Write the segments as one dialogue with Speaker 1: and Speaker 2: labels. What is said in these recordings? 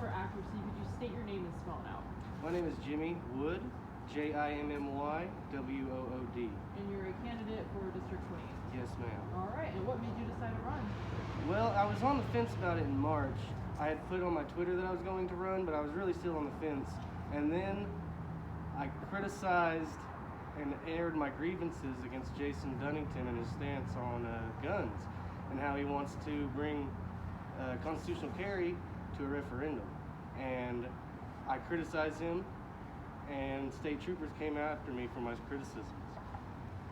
Speaker 1: for accuracy, could you state your name and spell it out?
Speaker 2: My name is Jimmy Wood, Jimmywood.
Speaker 1: And you're a candidate for District 20.
Speaker 2: Yes, ma'am.
Speaker 1: All right, and what made you decide to run?
Speaker 2: Well, I was on the fence about it in March. I had put on my Twitter that I was going to run, but I was really still on the fence. And then I criticized and aired my grievances against Jason Dunnington and his stance on guns and how he wants to bring constitutional carry to a referendum. And I criticized him, and state troopers came after me for my criticisms.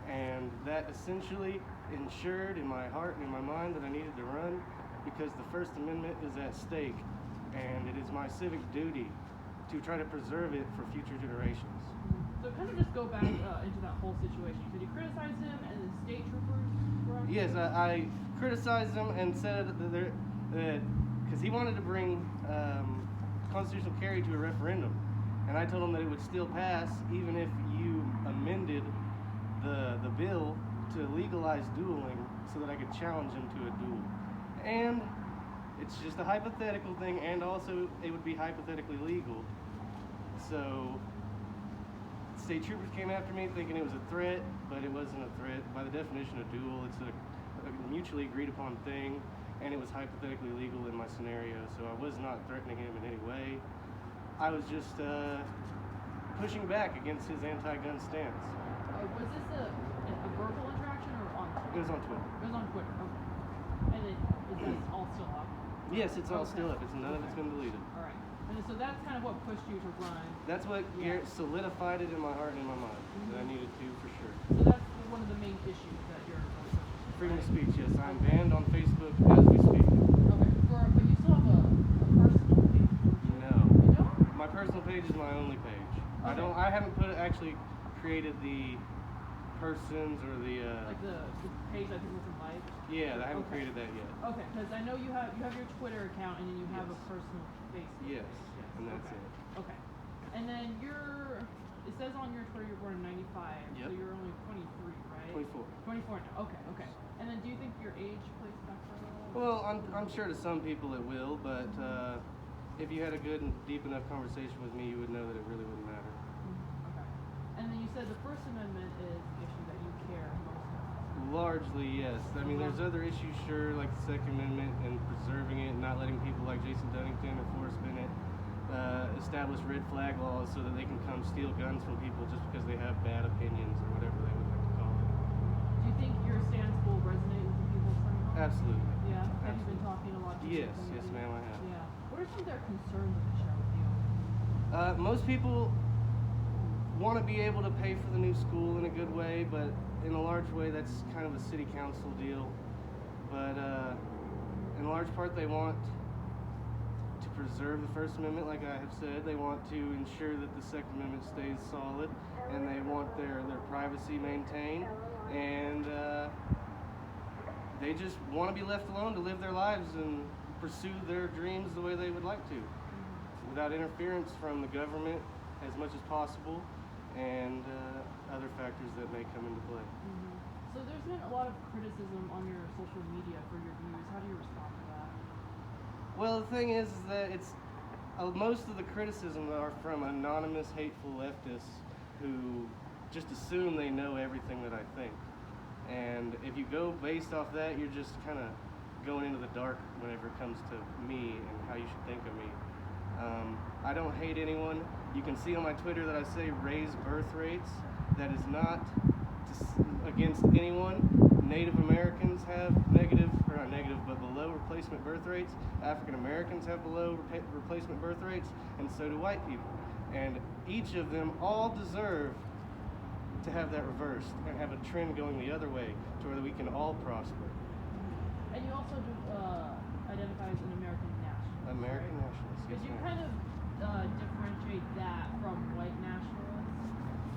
Speaker 2: And that essentially ensured in my heart and in my mind that I needed to run because the First Amendment is at stake, and it is my civic duty to try to preserve it for future generations.
Speaker 1: So kind of just go back into that whole situation. Did you criticize him and the state troopers were after
Speaker 2: Yes,
Speaker 1: you?
Speaker 2: I criticized him and said that because he wanted to bring constitutional carry to a referendum, and I told him that it would still pass even if you amended the bill to legalize dueling so that I could challenge him to a duel. And it's just a hypothetical thing, and also it would be hypothetically legal. So state troopers came after me thinking it was a threat, but it wasn't a threat. By the definition of duel, it's a mutually agreed upon thing, and it was hypothetically legal in my scenario, so I was not threatening him in any way. I was just pushing back against his anti-gun stance.
Speaker 1: Was this a verbal interaction or on Twitter?
Speaker 2: It was on Twitter.
Speaker 1: It was on Twitter, okay. And is this all still up?
Speaker 2: Yes, it's all
Speaker 1: Okay.
Speaker 2: still up. None of it's been deleted.
Speaker 1: All right. And so that's kind of what pushed you to run.
Speaker 2: That's what
Speaker 1: Yeah.
Speaker 2: solidified it in my heart and in my mind that I needed to for sure.
Speaker 1: So that's one of the main issues that you're pushing.
Speaker 2: Freedom of
Speaker 1: right?
Speaker 2: speech, yes. I'm banned on Facebook as we speak.
Speaker 1: Okay. But you still have a personal page.
Speaker 2: No.
Speaker 1: You don't?
Speaker 2: My personal page is my only page.
Speaker 1: Okay.
Speaker 2: I haven't actually created the persons or the
Speaker 1: Like the page that people can like.
Speaker 2: yeah, I haven't
Speaker 1: Okay.
Speaker 2: created that yet.
Speaker 1: Okay, because I know you have your Twitter account and then you have
Speaker 2: Yes.
Speaker 1: a personal Facebook.
Speaker 2: Yes, and that's
Speaker 1: okay.
Speaker 2: it.
Speaker 1: Okay. And then it says on your Twitter you're born in 95, so
Speaker 2: Yep.
Speaker 1: you're only 23, right?
Speaker 2: 24.
Speaker 1: 24 now. Okay. And then do you think your age plays a factor at all?
Speaker 2: Well, I'm sure to some people it will, but if you had a good and deep enough conversation with me, you would know that it really wouldn't matter.
Speaker 1: Okay. And then you said the First Amendment is the issue that you care most about.
Speaker 2: Largely, yes. I mean, there's other issues, sure, like the Second Amendment and preserving it, not letting people like Jason Dunnington or Forrest Bennett establish red flag laws so that they can come steal guns from people just because they have bad opinions or whatever they would like to call it.
Speaker 1: Do you think your stance will resonate with the people from now?
Speaker 2: Absolutely.
Speaker 1: Yeah. Have you been
Speaker 2: Absolutely.
Speaker 1: talking a lot to
Speaker 2: Yes,
Speaker 1: people?
Speaker 2: yes, ma'am, I have.
Speaker 1: Yeah. What are some of their concerns with the show with you?
Speaker 2: Most people want to be able to pay for the new school in a good way, but in a large way, that's kind of a city council deal. But in large part, they want to preserve the First Amendment, like I have said. They want to ensure that the Second Amendment stays solid, and they want their privacy maintained, and they just want to be left alone to live their lives and pursue their dreams the way they would like to, without interference from the government as much as possible, and other factors that may come into play.
Speaker 1: So there's been a lot of criticism on your social media for your views. How do you respond to that?
Speaker 2: Well, the thing is that it's most of the criticism are from anonymous, hateful leftists who just assume they know everything that I think. And if you go based off that, you're just kind of going into the dark whenever it comes to me and how you should think of me. I don't hate anyone. You can see on my Twitter that I say raise birth rates. That is not against anyone. Native Americans have not negative, but below replacement birth rates. African Americans have below replacement birth rates, and so do white people. And each of them all deserve to have that reversed and have a trend going the other way to where we can all prosper.
Speaker 1: And you also do identify as an American nationalist.
Speaker 2: American
Speaker 1: right?
Speaker 2: nationalists, yes,
Speaker 1: Could you
Speaker 2: ma'am.
Speaker 1: kind of differentiate that from white nationalists?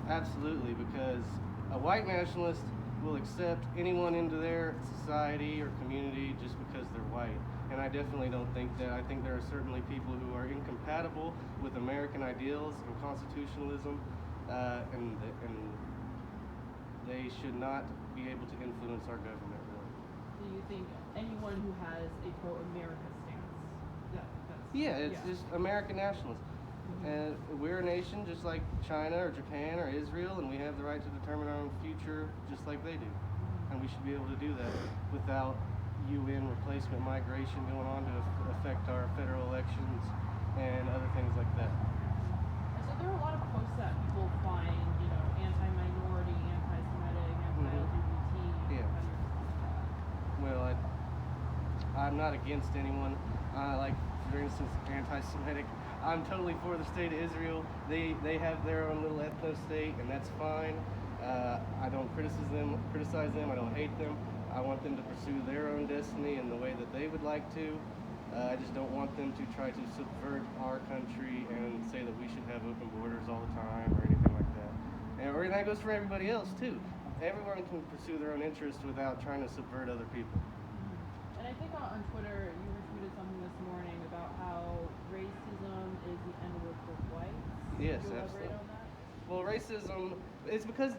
Speaker 2: Absolutely, because a white nationalist will accept anyone into their society or community just because they're white. And I definitely don't think that. I think there are certainly people who are incompatible with American ideals and constitutionalism, and they should not be able to influence our government, really.
Speaker 1: Do you think anyone who has a pro-America stance, that's
Speaker 2: Yeah, it's just American nationalism. And we're a nation just like China or Japan or Israel, and we have the right to determine our own future just like they do. And we should be able to do that without UN replacement migration going on to affect our federal elections and other things like that.
Speaker 1: And so there are a lot of posts that people find, anti-minority, anti-Semitic, anti-LGBT.
Speaker 2: Yeah. Well, I'm not against anyone. Like, for instance, anti-Semitic. I'm totally for the state of Israel. They have their own little ethno-state, and that's fine. I don't criticize them. I don't hate them. I want them to pursue their own destiny in the way that they would like to. I just don't want them to try to subvert our country and say that we should have open borders all the time or anything like that. And that goes for everybody else too. Everyone can pursue their own interests without trying to subvert other people.
Speaker 1: And I think on Twitter you retweeted something this morning about how racism is the N-word for whites.
Speaker 2: Yes,
Speaker 1: Can you elaborate
Speaker 2: absolutely.
Speaker 1: on that?
Speaker 2: Well, racism, it's because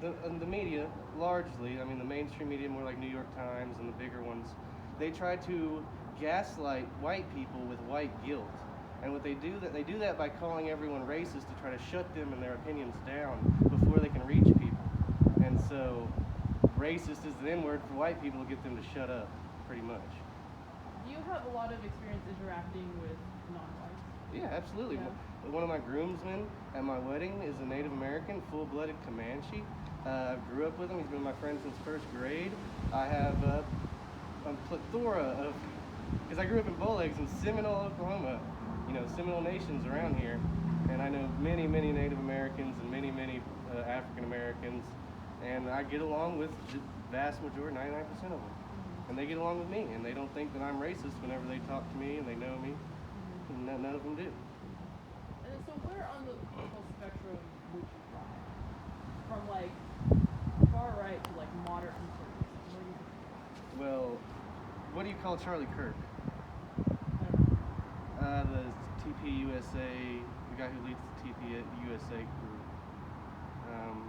Speaker 2: the media, largely, I mean the mainstream media, more like New York Times and the bigger ones, they try to gaslight white people with white guilt. And what they do that by calling everyone racist to try to shut them and their opinions down before they can reach people. And so racist is the N-word for white people to get them to shut up, pretty much.
Speaker 1: Do you have a lot of experience interacting with non-whites?
Speaker 2: Yeah, absolutely.
Speaker 1: Yeah.
Speaker 2: One of my groomsmen at my wedding is a Native American, full-blooded Comanche. I grew up with him. He's been my friend since first grade. I have a plethora of, because I grew up in Bull Eggs in Seminole, Oklahoma, Seminole Nation's around here, and I know many, many Native Americans and many, many African Americans, and I get along with the vast majority, 99% of them. And they get along with me, and they don't think that I'm racist whenever they talk to me and they know me. And none of them do.
Speaker 1: And so where on the political spectrum would you lie? From like far right to like moderate conservatism? Where do you think?
Speaker 2: Well, what do you call Charlie Kirk?
Speaker 1: I don't know.
Speaker 2: The TPUSA, the guy who leads the TPUSA group.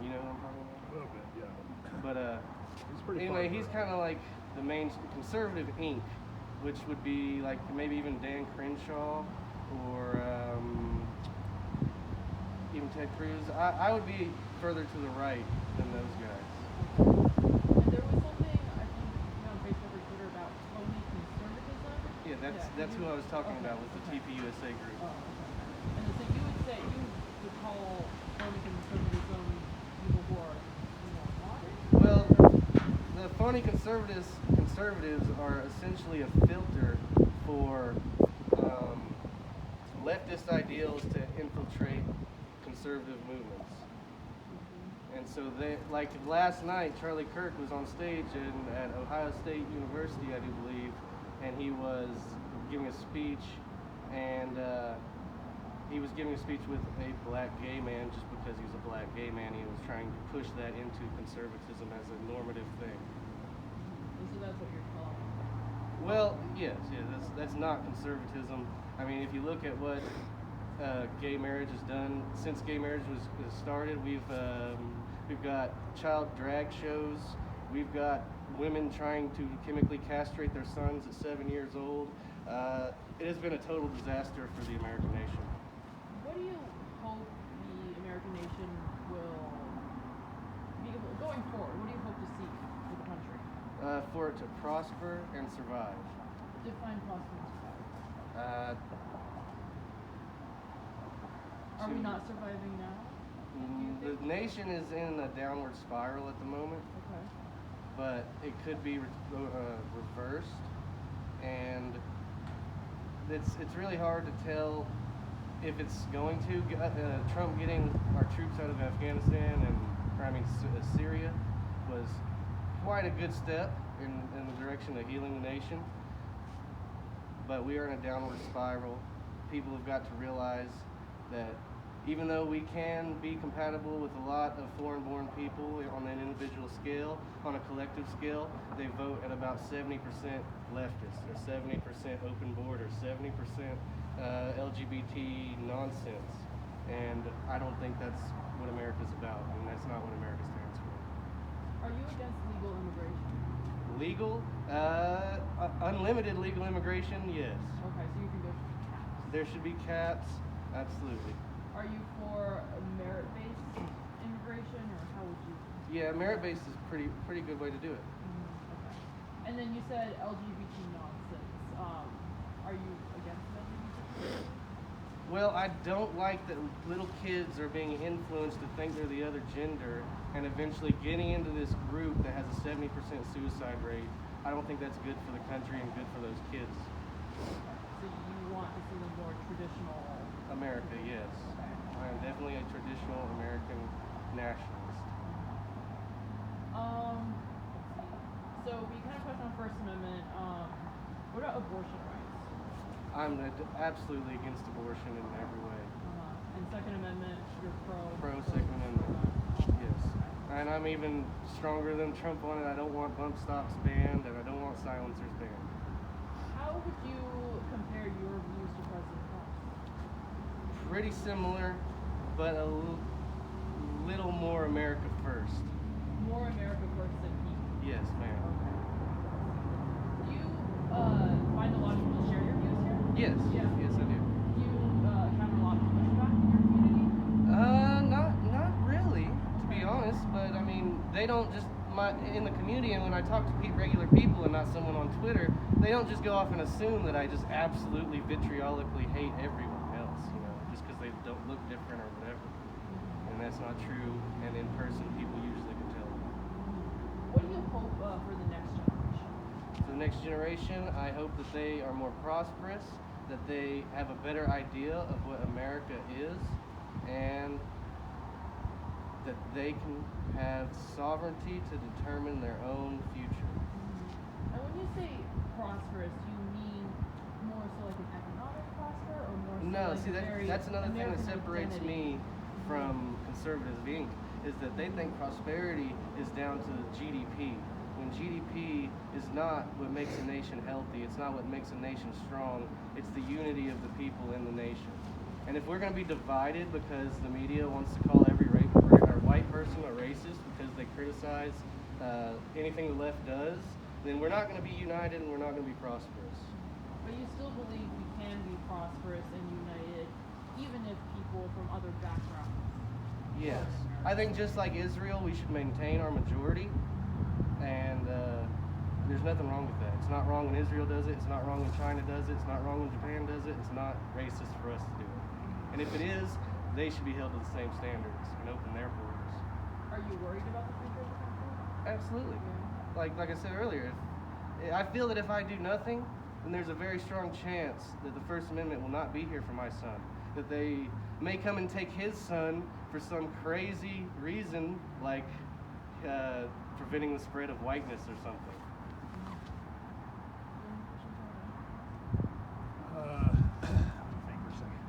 Speaker 2: You know who I'm talking about?
Speaker 3: A little bit, yeah.
Speaker 2: But
Speaker 3: He's pretty
Speaker 2: anyway,
Speaker 3: far
Speaker 2: he's
Speaker 3: right.
Speaker 2: kind of like the main conservative Inc., which would be like maybe even Dan Crenshaw or even Ted Cruz. I would be further to the right than those guys.
Speaker 1: And there was something I think on Facebook or Twitter about phony conservatism.
Speaker 2: Yeah, that's who I was talking about with the TPUSA group.
Speaker 1: Oh, okay. And so you would call phony conservatism people who are more moderate?
Speaker 2: Well, the phony conservatives are essentially a filter for leftist ideals to infiltrate conservative movements. And so like last night, Charlie Kirk was on stage at Ohio State University, I do believe, and he was giving a speech, and he was giving a speech with a black gay man just because he was a black gay man. He was trying to push that into conservatism as a normative thing.
Speaker 1: And so that's what you're calling.
Speaker 2: Well, yes, that's not conservatism. I mean, if you look at what gay marriage has done since gay marriage was started, we've got child drag shows. We've got women trying to chemically castrate their sons at 7 years old. It has been a total disaster for the American nation.
Speaker 1: What do you hope the American nation will be able, going forward, what do you hope to see for the country?
Speaker 2: For it to prosper and survive.
Speaker 1: Define prosper and survive. Are we not surviving now?
Speaker 2: The nation is in a downward spiral at the moment,
Speaker 1: Okay.
Speaker 2: but it could be reversed, and it's really hard to tell if it's going to. Trump getting our troops out of Afghanistan and Syria was quite a good step in the direction of healing the nation, but we are in a downward spiral. People have got to realize that even though we can be compatible with a lot of foreign-born people on an individual scale, on a collective scale, they vote at about 70% leftist, or 70% open border, 70% LGBT nonsense. And I don't think that's what America's about, and that's not what America stands for.
Speaker 1: Are you against legal immigration?
Speaker 2: Legal, unlimited legal immigration, yes.
Speaker 1: Okay, so you can go
Speaker 2: There should be caps. Absolutely.
Speaker 1: Are you for a merit-based immigration, or how would you?
Speaker 2: Yeah, merit-based is pretty good way to do it.
Speaker 1: Okay. And then you said LGBT nonsense. Are you against LGBT?
Speaker 2: Well, I don't like that little kids are being influenced to think they're the other gender and eventually getting into this group that has a 70% suicide rate. I don't think that's good for the country and good for those kids.
Speaker 1: So you want to see them more traditional?
Speaker 2: America, yes.
Speaker 1: Okay.
Speaker 2: I am definitely a traditional American nationalist.
Speaker 1: Let's see. So we kind of touched on First Amendment. What about abortion rights?
Speaker 2: I'm absolutely against abortion in every way.
Speaker 1: And Second Amendment, you're pro?
Speaker 2: Pro Second Amendment, yes. And I'm even stronger than Trump on it. I don't want bump stocks banned, and I don't want silencers banned.
Speaker 1: How would you compare your views to President Trump's?
Speaker 2: Pretty similar, but a little more America first.
Speaker 1: More America first than he?
Speaker 2: Yes, ma'am.
Speaker 1: Do you find a lot of people share your views here?
Speaker 2: Yes.
Speaker 1: Yeah.
Speaker 2: Yes, I do.
Speaker 1: Do you encounter a lot of pushback in your community?
Speaker 2: Not really, to be honest. But I mean, they don't just in the community, and when I talk to regular people and not someone on Twitter, they don't just go off and assume that I just absolutely vitriolically hate everyone else, just because they don't look different or whatever. And that's not true. And in person, people usually can tell.
Speaker 1: What do you hope for the next generation?
Speaker 2: For the next generation, I hope that they are more prosperous, that they have a better idea of what America is, and that they can have sovereignty to determine their own future.
Speaker 1: And when you say prosperous, do you mean more so like an economic prosper, or more so
Speaker 2: No,
Speaker 1: like
Speaker 2: see, that's another thing that separates me from conservatives being, is that they think prosperity is down to GDP. When GDP is not what makes a nation healthy, it's not what makes a nation strong, it's the unity of the people in the nation. And if we're going to be divided because the media wants to call every white person a racist because they criticize anything the left does, then we're not going to be united and we're not going to be prosperous.
Speaker 1: But you still believe we can be prosperous and united, even if people from other backgrounds?
Speaker 2: Yes. I think just like Israel, we should maintain our majority, and there's nothing wrong with that. It's not wrong when Israel does it, it's not wrong when China does it, it's not wrong when Japan does it, it's not racist for us to do it. And if it is, they should be held to the same standards and open their borders.
Speaker 1: Are you worried about the future of the country?
Speaker 2: Absolutely.
Speaker 1: Yeah.
Speaker 2: Like I said earlier, I feel that if I do nothing, then there's a very strong chance that the First Amendment will not be here for my son. That they may come and take his son for some crazy reason, like preventing the spread of whiteness or something.
Speaker 3: Think for a second.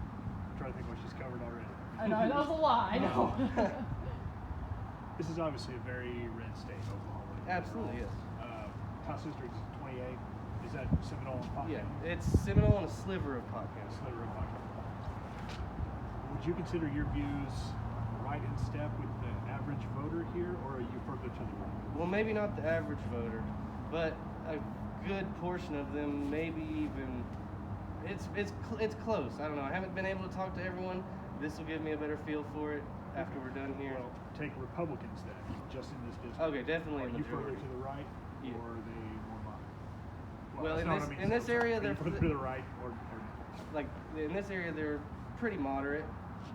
Speaker 3: I'm trying to think what she's covered already.
Speaker 1: I know, that was a lie. I know.
Speaker 3: This is obviously a very red state, Oklahoma.
Speaker 2: Absolutely, yes.
Speaker 3: House District 28, is that Seminole and Pot
Speaker 2: Yeah,
Speaker 3: County?
Speaker 2: it's Seminole and a sliver of Pot County.
Speaker 3: Sliver of Pot County. Would you consider your views right in step with the average voter here, or are you further to the right?
Speaker 2: Well, maybe not the average voter, but a good portion of them, maybe even, it's close. I don't know. I haven't been able to talk to everyone. This will give me a better feel for it after we're done here.
Speaker 3: Well, take Republicans then, just in this district.
Speaker 2: Okay, definitely
Speaker 3: Are
Speaker 2: a
Speaker 3: you further
Speaker 2: majority.
Speaker 3: to the right,
Speaker 2: Yeah.
Speaker 3: or are they more moderate?
Speaker 2: Well,
Speaker 3: that's not what I mean.
Speaker 2: in this area,
Speaker 3: are you
Speaker 2: they're
Speaker 3: further to the right, or
Speaker 2: like in this area they're pretty moderate,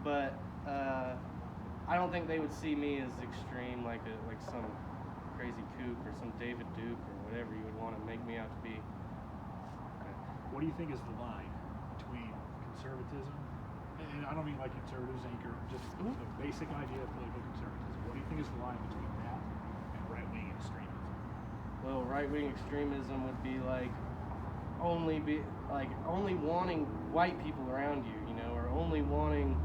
Speaker 2: but I don't think they would see me as extreme, like some crazy kook or some David Duke or whatever you would want to make me out to be.
Speaker 3: what do you think is the line between conservatism, and I don't mean like conservatives anchor, just the basic idea of political conservatism. What do you think is the line between that and right-wing extremism?
Speaker 2: Well, right-wing extremism would be like only wanting white people around you, or only wanting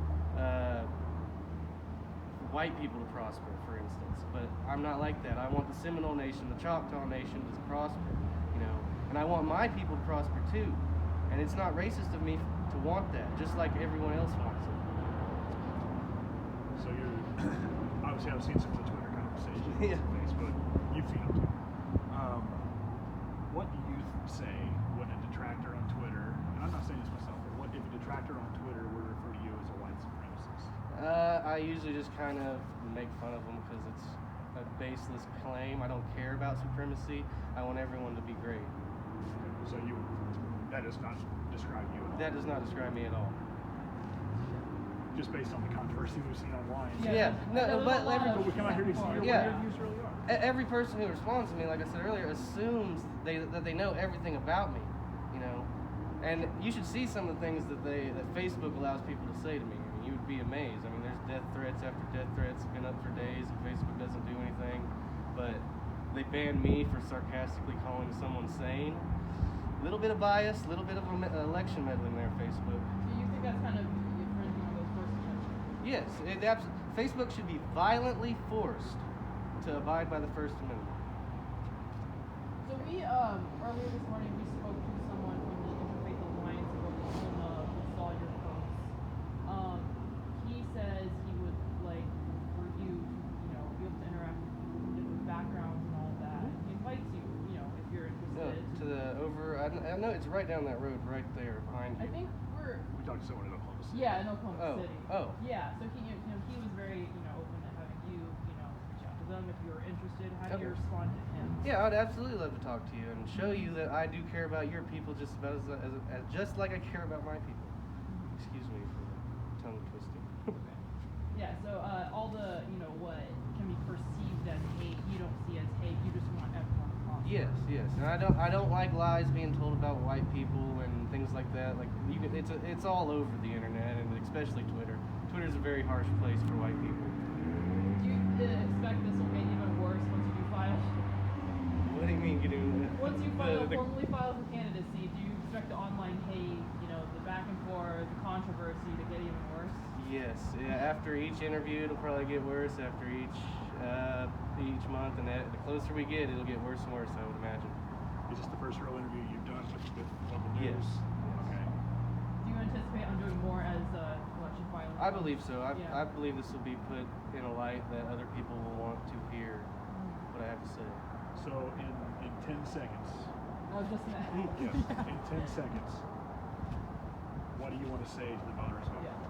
Speaker 2: white people to prosper, for instance. But I'm not like that. I want the Seminole Nation, the Choctaw Nation to prosper, and I want my people to prosper too. And it's not racist of me to want that, just like everyone else wants it.
Speaker 3: So you're obviously I've seen some of the Twitter conversations,
Speaker 2: Yeah.
Speaker 3: Facebook. You've seen them too. What do you say when a detractor on Twitter, and I'm not saying this myself, but what if a detractor on Twitter were to refer to you as a white supremacist?
Speaker 2: I usually just kind of make fun of them because it's a baseless claim. I don't care about supremacy. I want everyone to be great.
Speaker 3: So that does not describe you at all?
Speaker 2: That does not describe me at all.
Speaker 3: Just based on the controversy we've seen online.
Speaker 2: Yeah. No, but
Speaker 3: But we come out here to see what your views really are.
Speaker 2: Every person who responds to me, like I said earlier, assumes that they know everything about me, you know. And you should see some of the things that Facebook allows people to say to me. I mean, you would be amazed. I mean, there's death threats after death threats, been up for days, and Facebook doesn't do anything. But they banned me for sarcastically calling someone sane. A little bit of bias, a little bit of election meddling there, Facebook.
Speaker 1: Do you think that's kind of infringing on those First Amendment?
Speaker 2: Yes, Facebook should be violently forced to abide by the First Amendment.
Speaker 1: So we earlier this morning we spoke to someone from the Interfaith Alliance of Oklahoma who saw your posts. He says he would like for you to, be able to interact with different backgrounds and all of that. He invites you, if you're interested.
Speaker 2: I know it's right down that road, right there behind you.
Speaker 1: I think
Speaker 3: We talked to someone in Oklahoma City.
Speaker 1: Yeah, in Oklahoma City.
Speaker 2: Oh.
Speaker 1: Yeah, so he was very, open to having you, reach out to them if you were interested. How do you respond to him?
Speaker 2: Yeah, I'd absolutely love to talk to you and show you that I do care about your people just about as just like I care about my people. Excuse me for the tongue twisting.
Speaker 1: Okay. Yeah, so all the, what can be perceived as hate, you don't see as hate. You just want everyone to prosper.
Speaker 2: Yes, and I don't like lies being told about white people and things like that. Like it's all over the internet, and especially Twitter. Twitter's a very harsh place for white people.
Speaker 1: Do you expect this will get even worse once you do file?
Speaker 2: What do you mean getting?
Speaker 1: Once you formally file for candidacy, do you expect the online hate, the back and forth, the controversy to get even worse?
Speaker 2: Yes. Yeah, after each interview, it'll probably get worse. After each month, and the closer we get, it'll get worse and worse, I would imagine.
Speaker 3: Is this the first real interview you've done on the news?
Speaker 2: Yes.
Speaker 3: Okay.
Speaker 1: Do you anticipate on doing more as election filing?
Speaker 2: I believe so. I
Speaker 1: Yeah.
Speaker 2: believe this will be put in a light that other people will want to hear what I have to say.
Speaker 3: So in 10 seconds.
Speaker 1: Oh, just now.
Speaker 3: Yes. In 10 seconds. What do you want to say to the voters of Oklahoma?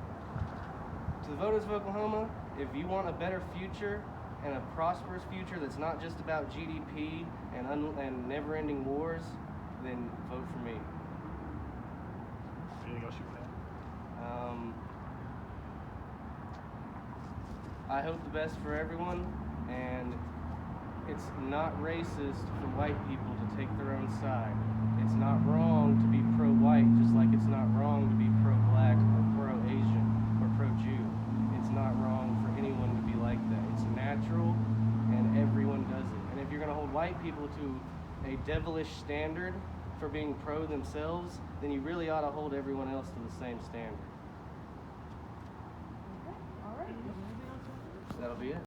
Speaker 2: To the voters of Oklahoma, if you want a better future and a prosperous future that's not just about GDP and never-ending wars, then vote for me.
Speaker 3: Anything else you want to add?
Speaker 2: I hope the best for everyone, and it's not racist for white people to take their own side. It's not wrong to be pro-white, just like it's not wrong to be pro-black or pro-Asian or pro-Jew. It's not wrong for anyone to be like that. It's natural, and everyone does it. And if you're going to hold white people to a devilish standard for being pro themselves, then you really ought to hold everyone else to the same standard.
Speaker 1: Okay. All right. Anything else?
Speaker 2: That'll be it.